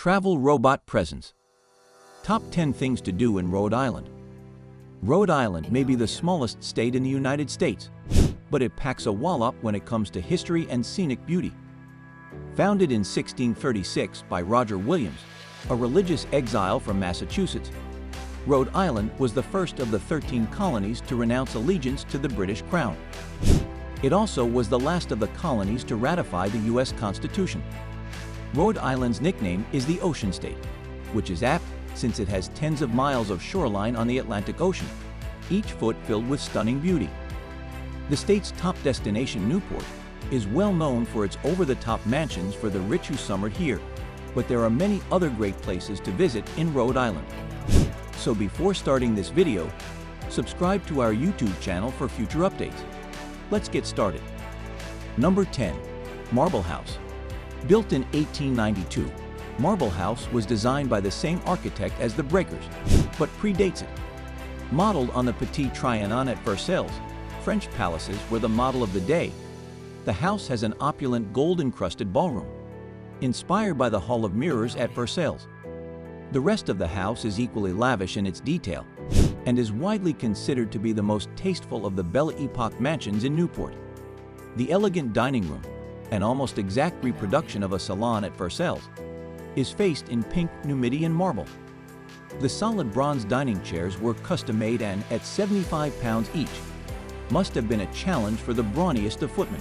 Travel Robot Presence. Top 10 things to do in Rhode Island. Rhode Island may be the smallest state in the United States, but it packs a wallop when it comes to history and scenic beauty. Founded in 1636 by Roger Williams, a religious exile from Massachusetts, Rhode Island was the first of the 13 colonies to renounce allegiance to the British Crown. It also was the last of the colonies to ratify the U.S. Constitution. Rhode Island's nickname is the Ocean State, which is apt since it has tens of miles of shoreline on the Atlantic Ocean, each foot filled with stunning beauty. The state's top destination, Newport, is well known for its over-the-top mansions for the rich who summered here, but there are many other great places to visit in Rhode Island. So before starting this video, subscribe to our YouTube channel for future updates. Let's get started. Number 10. Marble House. Built in 1892, Marble House was designed by the same architect as the Breakers, but predates it. Modeled on the Petit Trianon at Versailles, French palaces were the model of the day. The house has an opulent gold-encrusted ballroom, inspired by the Hall of Mirrors at Versailles. The rest of the house is equally lavish in its detail, and is widely considered to be the most tasteful of the Belle Epoque mansions in Newport. The elegant dining room, an almost exact reproduction of a salon at Versailles, is faced in pink Numidian marble. The solid bronze dining chairs were custom-made and, at 75 pounds each, must have been a challenge for the brawniest of footmen.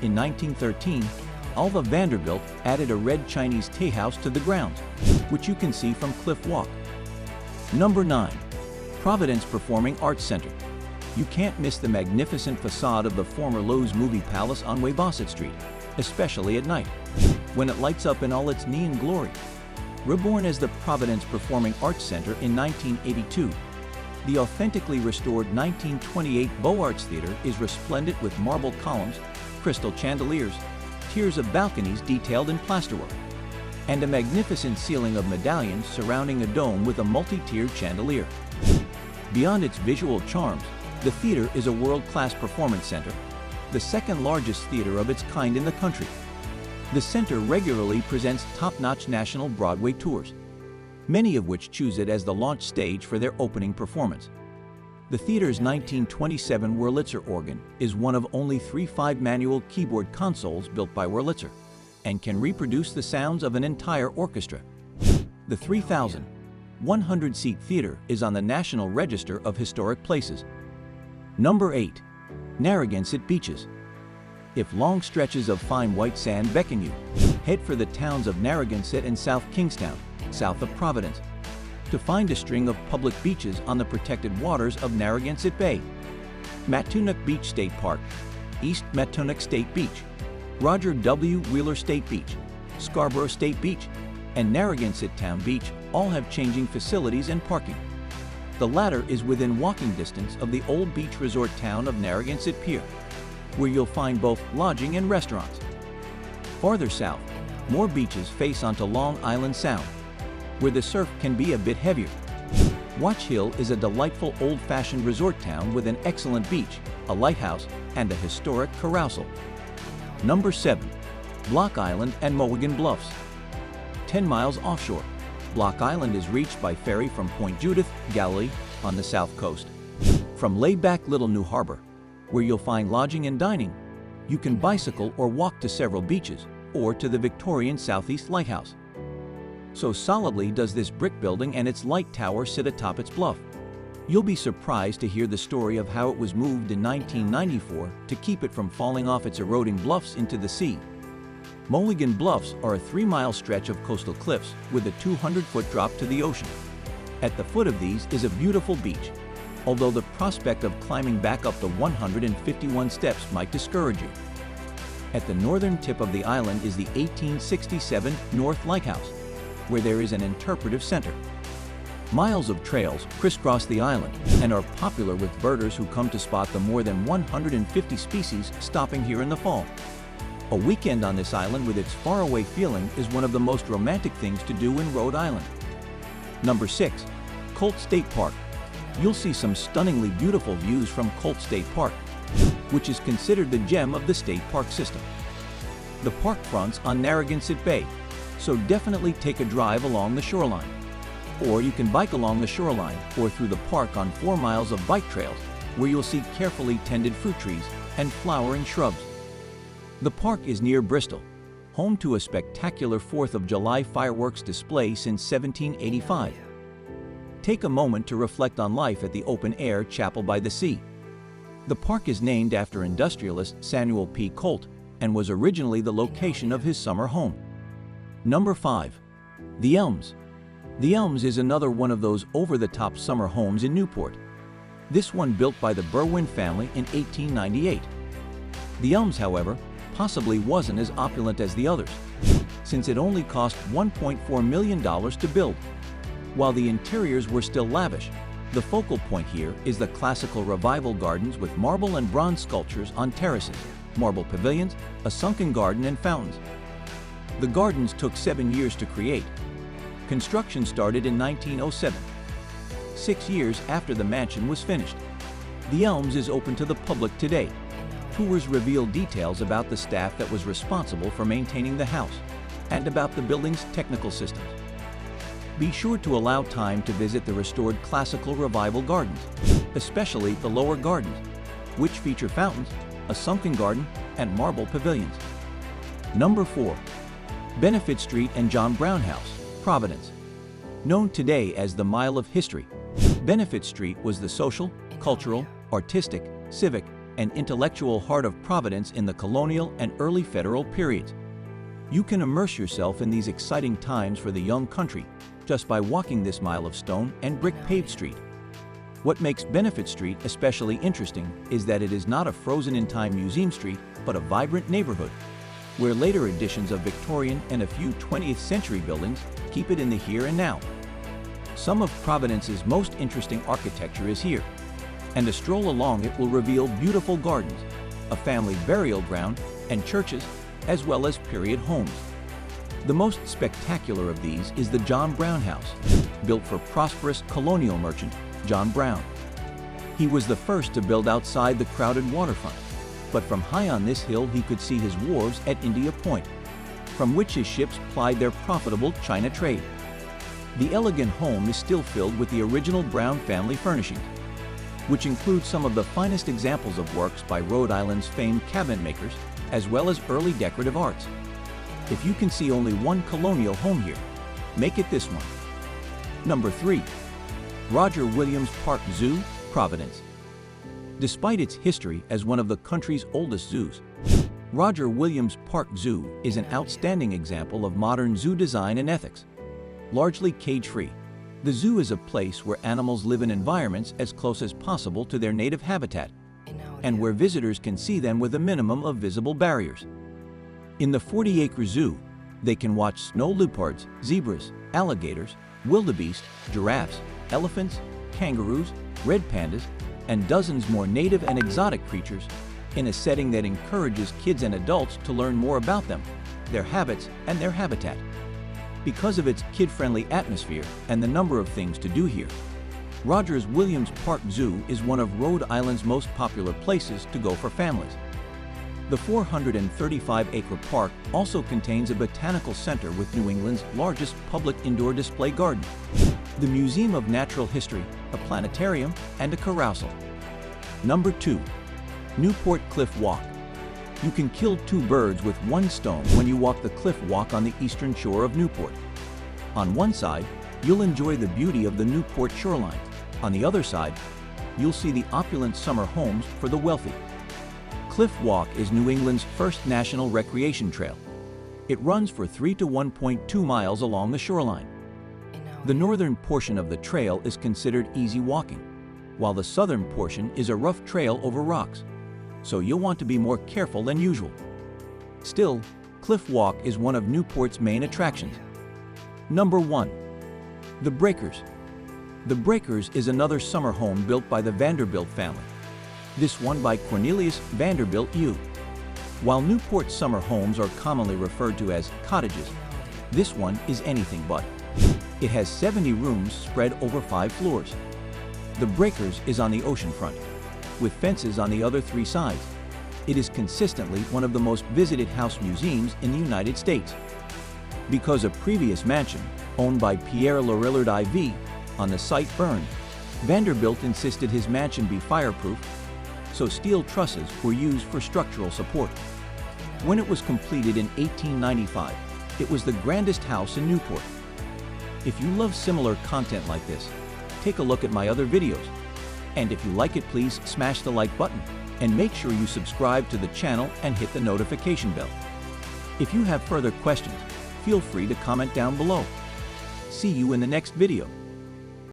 In 1913, Alva Vanderbilt added a red Chinese tea house to the grounds, which you can see from Cliff Walk. Number 9. Providence Performing Arts Center. You can't miss the magnificent facade of the former Loews Movie Palace on Weybosset Street, especially at night, when it lights up in all its neon glory. Reborn as the Providence Performing Arts Center in 1982, the authentically restored 1928 Beaux Arts Theater is resplendent with marble columns, crystal chandeliers, tiers of balconies detailed in plasterwork, and a magnificent ceiling of medallions surrounding a dome with a multi-tiered chandelier. Beyond its visual charms, the theater is a world-class performance center, the second largest theater of its kind in the country. The center regularly presents top-notch national Broadway tours, many of which choose it as the launch stage for their opening performance. The theater's 1927 Wurlitzer organ is one of only 3 5-manual keyboard consoles built by Wurlitzer, and can reproduce the sounds of an entire orchestra. The 3,100-seat theater is on the National Register of Historic Places. Number 8. Narragansett Beaches. If long stretches of fine white sand beckon you, head for the towns of Narragansett and South Kingstown, south of Providence, to find a string of public beaches on the protected waters of Narragansett Bay. Mattoonuk Beach State Park, East Mattoonuk State Beach, Roger W. Wheeler State Beach, Scarborough State Beach, and Narragansett Town Beach all have changing facilities and parking. The latter is within walking distance of the old beach resort town of Narragansett Pier, where you'll find both lodging and restaurants. Farther south, more beaches face onto Long Island Sound, where the surf can be a bit heavier. Watch Hill is a delightful old-fashioned resort town with an excellent beach, a lighthouse, and a historic carousel. Number 7. Block Island and MOHEGAN Bluffs. 10 miles offshore, Block Island is reached by ferry from Point Judith, Galilee, on the south coast. From laid-back Little New Harbor, where you'll find lodging and dining, you can bicycle or walk to several beaches, or to the Victorian Southeast Lighthouse. So solidly does this brick building and its light tower sit atop its bluff. You'll be surprised to hear the story of how it was moved in 1994 to keep it from falling off its eroding bluffs into the sea. MOHEGAN Bluffs are a 3-mile stretch of coastal cliffs with a 200-foot drop to the ocean. At the foot of these is a beautiful beach, although the prospect of climbing back up the 151 steps might discourage you. At the northern tip of the island is the 1867 North Lighthouse, where there is an interpretive center. Miles of trails crisscross the island and are popular with birders who come to spot the more than 150 species stopping here in the fall. A weekend on this island with its faraway feeling is one of the most romantic things to do in Rhode Island. Number 6. COLT State Park. You'll see some stunningly beautiful views from COLT State Park, which is considered the gem of the state park system. The park fronts on Narragansett Bay, so definitely take a drive along the shoreline. Or you can bike along the shoreline or through the park on 4 miles of bike trails where you'll see carefully tended fruit trees and flowering shrubs. The park is near Bristol, home to a spectacular 4th of July fireworks display since 1785. Take a moment to reflect on life at the open-air Chapel by the Sea. The park is named after industrialist Samuel P. Colt and was originally the location of his summer home. Number 5. The ELMS. The ELMS is another one of those over-the-top summer homes in Newport. This one built by the Berwyn family in 1898. The ELMS, however, possibly wasn't as opulent as the others, since it only cost $1.4 million to build. While the interiors were still lavish, the focal point here is the classical revival gardens with marble and bronze sculptures on terraces, marble pavilions, a sunken garden and fountains. The gardens took 7 years to create. Construction started in 1907, 6 years after the mansion was finished. The ELMS is open to the public today. Tours reveal details about the staff that was responsible for maintaining the house and about the building's technical systems. Be sure to allow time to visit the restored classical revival gardens, especially the lower gardens, which feature fountains, a sunken garden, and marble pavilions. Number 4. Benefit Street and John Brown House, Providence. Known today as the Mile of History, Benefit Street was the social, cultural, artistic, civic, and intellectual heart of Providence in the colonial and early federal periods. You can immerse yourself in these exciting times for the young country just by walking this mile of stone and brick-paved street. What makes Benefit Street especially interesting is that it is not a frozen-in-time museum street, but a vibrant neighborhood, where later additions of Victorian and a few 20th century buildings keep it in the here and now. Some of Providence's most interesting architecture is here, and a stroll along it will reveal beautiful gardens, a family burial ground, and churches, as well as period homes. The most spectacular of these is the John Brown House, built for prosperous colonial merchant John Brown. He was the first to build outside the crowded waterfront, but from high on this hill he could see his wharves at India Point, from which his ships plied their profitable China trade. The elegant home is still filled with the original Brown family furnishings, which include some of the finest examples of works by Rhode Island's famed cabinet makers, as well as early decorative arts. If you can see only one colonial home here, make it this one. Number 3. Roger Williams Park Zoo, Providence. Despite its history as one of the country's oldest zoos, Roger Williams Park Zoo is an outstanding example of modern zoo design and ethics. Largely cage-free, the zoo is a place where animals live in environments as close as possible to their native habitat, and where visitors can see them with a minimum of visible barriers. In the 40-acre zoo, they can watch snow leopards, zebras, alligators, wildebeest, giraffes, elephants, kangaroos, red pandas, and dozens more native and exotic creatures in a setting that encourages kids and adults to learn more about them, their habits, and their habitat. Because of its kid-friendly atmosphere and the number of things to do here, Rogers Williams Park Zoo is one of Rhode Island's most popular places to go for families. The 435-acre park also contains a botanical center with New England's largest public indoor display garden, the Museum of Natural History, a planetarium, and a carousel. Number 2. Newport Cliff Walk. You can kill 2 birds with one stone when you walk the cliff walk on the eastern shore of Newport. On one side, you'll enjoy the beauty of the Newport shoreline. On the other side, you'll see the opulent summer homes for the wealthy. Cliff Walk is New England's first national recreation trail. It runs for 3 to 1.2 miles along the shoreline. The northern portion of the trail is considered easy walking, while the southern portion is a rough trail over rocks, so you'll want to be more careful than usual. Still, Cliff Walk is one of Newport's main attractions. Number 1. The Breakers. The Breakers is another summer home built by the Vanderbilt family, this one by Cornelius Vanderbilt U. While Newport summer homes are commonly referred to as cottages, this one is anything but. It has 70 rooms spread over 5 floors. The Breakers is on the oceanfront, with fences on the other 3 sides. It is consistently one of the most visited house museums in the United States. Because a previous mansion, owned by Pierre Lorillard IV, on the site burned, Vanderbilt insisted his mansion be fireproof, so steel trusses were used for structural support. When it was completed in 1895, it was the grandest house in Newport. If you love similar content like this, take a look at my other videos. And if you like it, please smash the like button and make sure you subscribe to the channel and hit the notification bell. If you have further questions, feel free to comment down below. See you in the next video.